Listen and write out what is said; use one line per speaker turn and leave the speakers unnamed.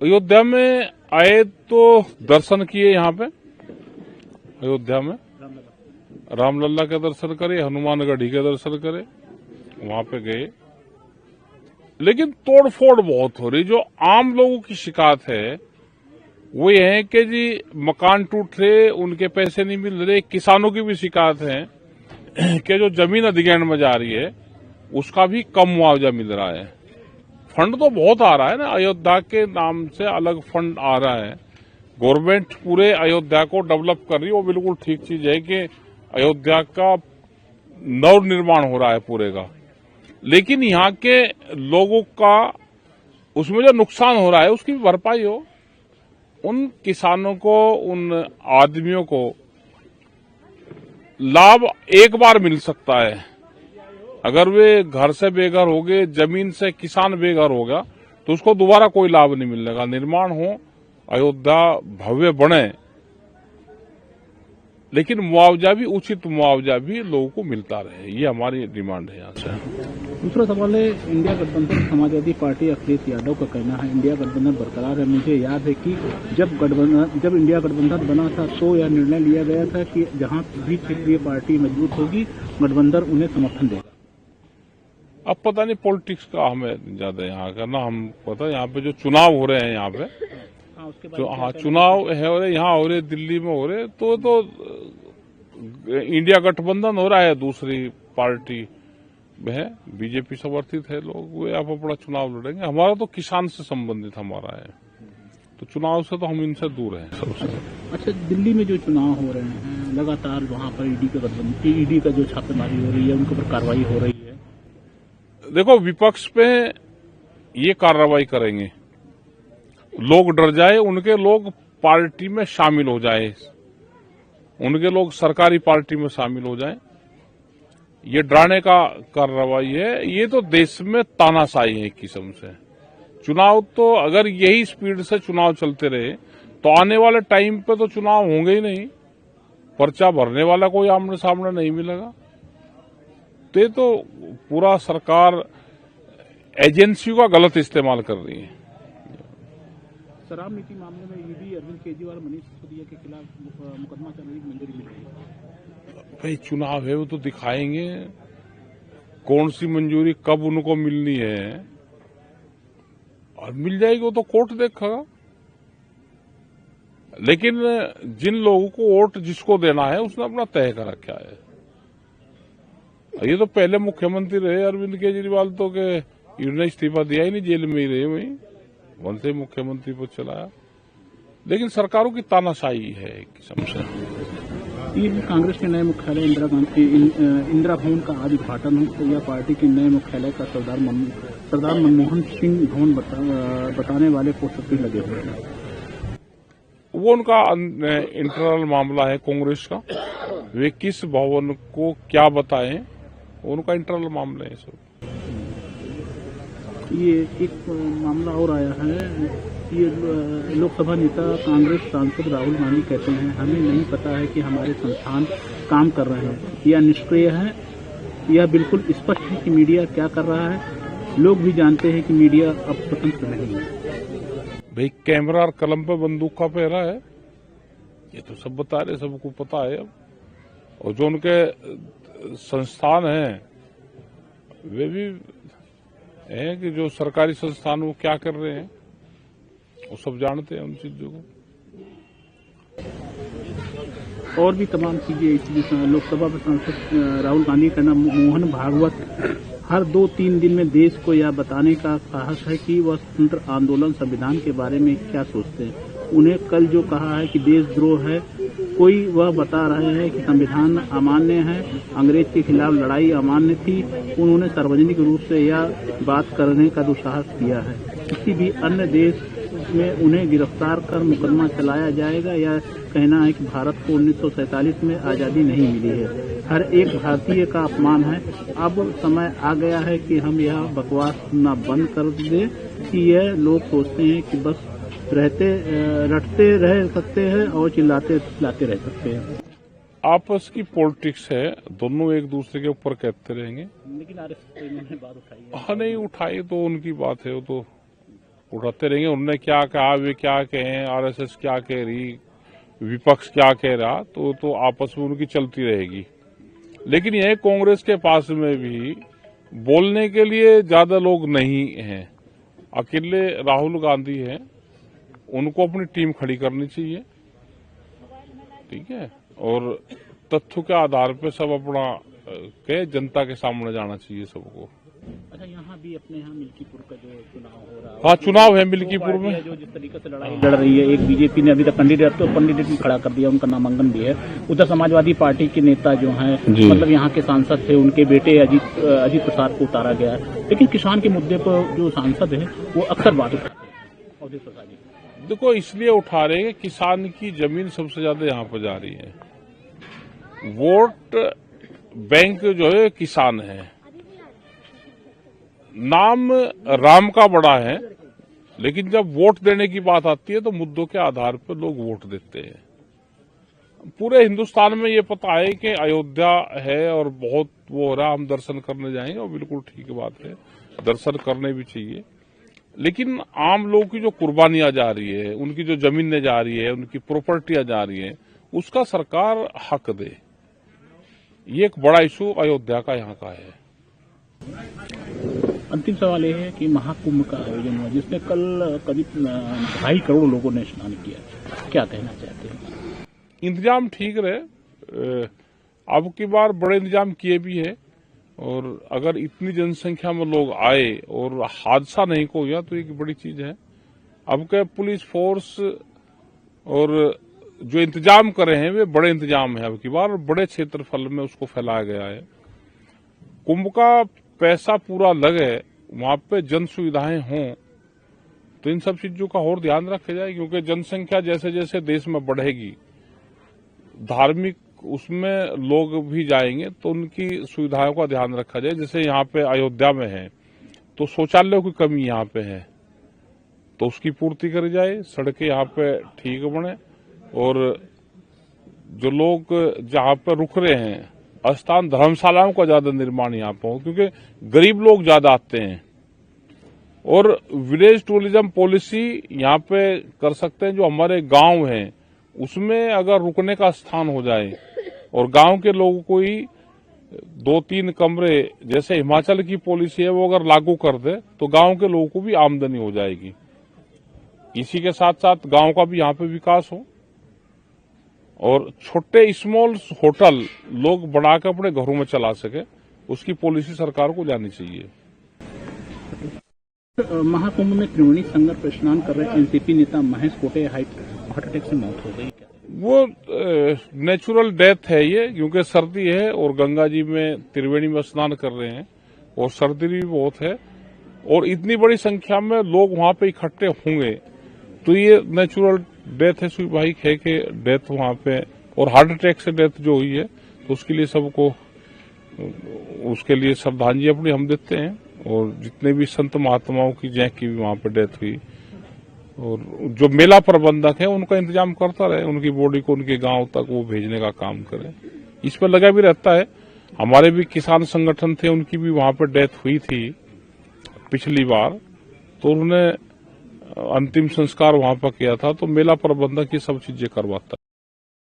अयोध्या में आए तो दर्शन किए, यहाँ पे अयोध्या में रामलला के दर्शन करे, हनुमानगढ़ी के दर्शन करे, वहां पे गए। लेकिन तोड़फोड़ बहुत हो रही। जो आम लोगों की शिकायत है वो ये है कि जी मकान टूट रहे, उनके पैसे नहीं मिल रहे। किसानों की भी शिकायत है कि जो जमीन अधिग्रहण में जा रही है उसका भी कम मुआवजा मिल रहा है। फंड तो बहुत आ रहा है ना, अयोध्या के नाम से अलग फंड आ रहा है। गवर्नमेंट पूरे अयोध्या को डेवलप कर रही है, वो बिल्कुल ठीक चीज है कि अयोध्या का नव निर्माण हो रहा है पूरे का। लेकिन यहाँ के लोगों का उसमें जो नुकसान हो रहा है उसकी भी भरपाई हो। उन किसानों को, उन आदमियों को लाभ एक बार मिल सकता है। अगर वे घर से बेघर हो गए, जमीन से किसान बेघर हो गया, तो उसको दोबारा कोई लाभ नहीं मिलेगा। निर्माण हो, अयोध्या भव्य बने, लेकिन मुआवजा भी, उचित मुआवजा भी लोगों को मिलता रहे। ये हमारी डिमांड है यहाँ से।
दूसरा सवाल है, इंडिया गठबंधन समाजवादी पार्टी अखिलेश यादव का कहना है इंडिया गठबंधन बरकरार है। मुझे याद है कि जब इंडिया गठबंधन बना था तो यह निर्णय लिया गया था कि जहां भी क्षेत्रीय पार्टी मजबूत होगी गठबंधन उन्हें समर्थन देगा।
अब पता नहीं पॉलिटिक्स का हमें ज्यादा यहाँ का ना, हम पता यहाँ पे जो चुनाव हो रहे हैं यहाँ पे, चुनाव है हो रहे, यहाँ हो रहे, दिल्ली में हो रहे, तो इंडिया गठबंधन हो रहा है। दूसरी पार्टी है, बीजेपी समर्थित है लोग, वे आप अपना चुनाव लड़ेंगे। हमारा तो किसान से संबंधित हमारा है, तो चुनाव से तो हम इनसे दूर हैं सबसे।
अच्छा, दिल्ली में जो चुनाव हो रहे हैं लगातार वहां पर ईडी का जो छापेमारी हो रही है, उनके ऊपर कार्रवाई हो रही है।
देखो, विपक्ष पे ये कार्रवाई करेंगे, लोग डर जाए, उनके लोग पार्टी में शामिल हो जाए, उनके लोग सरकारी पार्टी में शामिल हो जाए, ये डराने का कार्रवाई है। ये तो देश में तानाशाही है एक किस्म से। चुनाव तो अगर यही स्पीड से चुनाव चलते रहे तो आने वाले टाइम पे तो चुनाव होंगे ही नहीं, पर्चा भरने वाला कोई आमने सामने नहीं मिलेगा। तो पूरा सरकार एजेंसियों का गलत इस्तेमाल कर रही है।
शराब नीति मामले में ईडी अरविंद केजरीवाल, मनीष सिसोदिया के खिलाफ मुकदमा चलाने की मंजूरी मिल रही है।
भाई चुनाव है, वो तो दिखाएंगे कौन सी मंजूरी कब उनको मिलनी है, और मिल जाएगी वो तो कोर्ट देखेगा। लेकिन जिन लोगों को वोट जिसको देना है उसने अपना तय कर रखा है। ये तो पहले मुख्यमंत्री रहे अरविंद केजरीवाल, तो के इन्होंने इस्तीफा दिया ही नहीं, जेल में ही रहे, वहीं वहां से मुख्यमंत्री पद चलाया। लेकिन सरकारों की तानाशाही है एक किस्म से।
ये कांग्रेस के नए मुख्यालय इंदिरा भवन का आज उद्घाटन हो, यह पार्टी के नए मुख्यालय का सरदार मनमोहन सिंह भवन बताने वाले पोस्टर भी लगे हुए हैं।
वो उनका इंटरनल मामला है कांग्रेस का, वे किस भवन को क्या बताएं, उनका इंटरनल मामला है सब।
ये एक मामला और आया है, ये लोकसभा नेता कांग्रेस सांसद राहुल गांधी कहते हैं हमें नहीं पता है कि हमारे संस्थान काम कर रहे हैं या निष्क्रिय है। यह बिल्कुल स्पष्ट है कि मीडिया क्या कर रहा है। लोग भी जानते हैं कि मीडिया अब स्वतंत्र नहीं है।
भाई कैमरा और कलम पे बंदूक का पहरा है, ये तो सब बता रहे, सबको पता है अब। और जो उनके संस्थान हैं वे भी हैं कि जो सरकारी संस्थान वो क्या कर रहे हैं वो सब जानते हैं उन चीजों को।
और भी तमाम चीजें लोकसभा में सांसद राहुल गांधी का नाम मोहन भागवत हर 2-3 दिन में देश को यह बताने का साहस है कि वह स्वतंत्र आंदोलन संविधान के बारे में क्या सोचते हैं। उन्हें कल जो कहा है कि देशद्रोह है कोई, वह बता रहे हैं कि संविधान अमान्य है, अंग्रेज के खिलाफ लड़ाई अमान्य थी। उन्होंने सार्वजनिक रूप से यह बात करने का दुस्साहस किया है। किसी भी अन्य देश में उन्हें गिरफ्तार कर मुकदमा चलाया जाएगा। यह कहना है कि भारत को 1947 में आजादी नहीं मिली है, हर एक भारतीय का अपमान है। अब समय आ गया है कि हम यह बकवास सुनना बंद कर दें कि यह लोग सोचते हैं कि बस रटते रह सकते हैं और चिल्लाते रह सकते हैं।
आपस की पॉलिटिक्स है, दोनों एक दूसरे के ऊपर कहते रहेंगे।
लेकिन आरएसएस ने बात उठाई है।
हाँ, नहीं उठाई तो उनकी बात है, वो तो उठाते रहेंगे। उन्होंने क्या कहा, वे क्या कहें, आरएसएस क्या कह रही, विपक्ष क्या कह रहा, तो आपस में उनकी चलती रहेगी। लेकिन यह कांग्रेस के पास में भी बोलने के लिए ज्यादा लोग नहीं हैं। अकेले राहुल गांधी हैं, उनको अपनी टीम खड़ी करनी चाहिए, ठीक है, और तथ्यों के आधार पर सब अपना के जनता के सामने जाना चाहिए सबको।
अच्छा, यहाँ भी अपने यहाँ मिल्कीपुर का जो चुनाव हो रहा है,
हाँ, चुनाव है मिल्कीपुर में,
जो जिस तरीके से लड़ाई लड़ रही है, एक बीजेपी ने अभी तक कैंडिडेट भी खड़ा कर दिया, उनका नामांकन भी है। उधर समाजवादी पार्टी के नेता जो हैं, मतलब यहाँ के सांसद थे, उनके बेटे अजीत प्रसाद को उतारा गया है। लेकिन किसान के मुद्दे पर जो सांसद है वो अक्सर बात उठाते हैं। अवधेश प्रसाद जी
देखो, इसलिए उठा रहे हैं कि किसान की जमीन सबसे ज्यादा यहाँ पर जा रही है। वोट बैंक जो है किसान है। नाम राम का बड़ा है, लेकिन जब वोट देने की बात आती है तो मुद्दों के आधार पर लोग वोट देते हैं। पूरे हिंदुस्तान में ये पता है कि अयोध्या है और बहुत वो हो रहा, हम दर्शन करने जाएंगे और बिल्कुल ठीक बात है, दर्शन करने भी चाहिए। लेकिन आम लोगों की जो कुर्बानियां जा रही है, उनकी जो जमीनें जा रही है, उनकी प्रॉपर्टियां जा रही है, उसका सरकार हक दे। ये एक बड़ा इशू अयोध्या का यहाँ का है।
अंतिम सवाल ये है कि महाकुंभ का आयोजन हुआ, जिसमें कल करीब 2.5 करोड़ लोगों ने स्नान किया। क्या कहना चाहते हैं?
इंतजाम ठीक रहे, अब की बार बड़े इंतजाम किए भी है, और अगर इतनी जनसंख्या में लोग आए और हादसा नहीं को हुआ तो एक बड़ी चीज है। अब के पुलिस फोर्स और जो इंतजाम करे हैं वे बड़े इंतजाम है, अब की बार बड़े क्षेत्रफल में उसको फैलाया गया है। कुंभ का पैसा पूरा लगे, वहां पे जन सुविधाएं हों, तो इन सब चीजों का और ध्यान रखा जाए, क्योंकि जनसंख्या जैसे जैसे देश में बढ़ेगी, धार्मिक उसमें लोग भी जाएंगे, तो उनकी सुविधाओं का ध्यान रखा जाए। जैसे यहाँ पे अयोध्या में है तो शौचालयों की कमी यहाँ पे है, तो उसकी पूर्ति करी जाए, सड़कें यहाँ पे ठीक बने, और जो लोग जहाँ पे रुक रहे हैं स्थान, धर्मशालाओं का ज्यादा निर्माण यहाँ पर हो, क्योंकि गरीब लोग ज्यादा आते हैं। और विलेज टूरिज्म पॉलिसी यहाँ पे कर सकते हैं। जो हमारे गांव हैं उसमें अगर रुकने का स्थान हो जाए और गांव के लोगों को ही 2-3 कमरे, जैसे हिमाचल की पॉलिसी है, वो अगर लागू कर दे तो गांव के लोगों को भी आमदनी हो जाएगी। इसी के साथ साथ गांव का भी यहाँ पे विकास हो, और छोटे स्मॉल होटल लोग बनाकर अपने घरों में चला सके, उसकी पॉलिसी सरकार को लानी चाहिए।
महाकुंभ में त्रिवेणी संगम पर स्नान कर रहे एनसीपी नेता महेश कोटे हार्ट अटैक से मौत हो गई।
वो नेचुरल डेथ है ये, क्योंकि सर्दी है और गंगा जी में त्रिवेणी में स्नान कर रहे हैं और सर्दी भी बहुत है, और इतनी बड़ी संख्या में लोग वहां पे इकट्ठे होंगे, तो ये नेचुरल डेथ है, सुई खे के डेथ वहां पे, और हार्ट अटैक से डेथ जो हुई है, तो उसके लिए सबको, उसके लिए श्रद्धांजलि अपनी हम देते हैं। और जितने भी संत महात्माओं की जैकी भी वहां पे डेथ हुई, और जो मेला प्रबंधक है उनका इंतजाम करता रहे, उनकी बॉडी को उनके गांव तक वो भेजने का काम करे, इस पर लगा भी रहता है। हमारे भी किसान संगठन थे, उनकी भी वहां पर डेथ हुई थी पिछली बार, तो उन्होंने अंतिम संस्कार वहां पर किया था, तो मेला प्रबंधक ये सब चीजें करवाता है।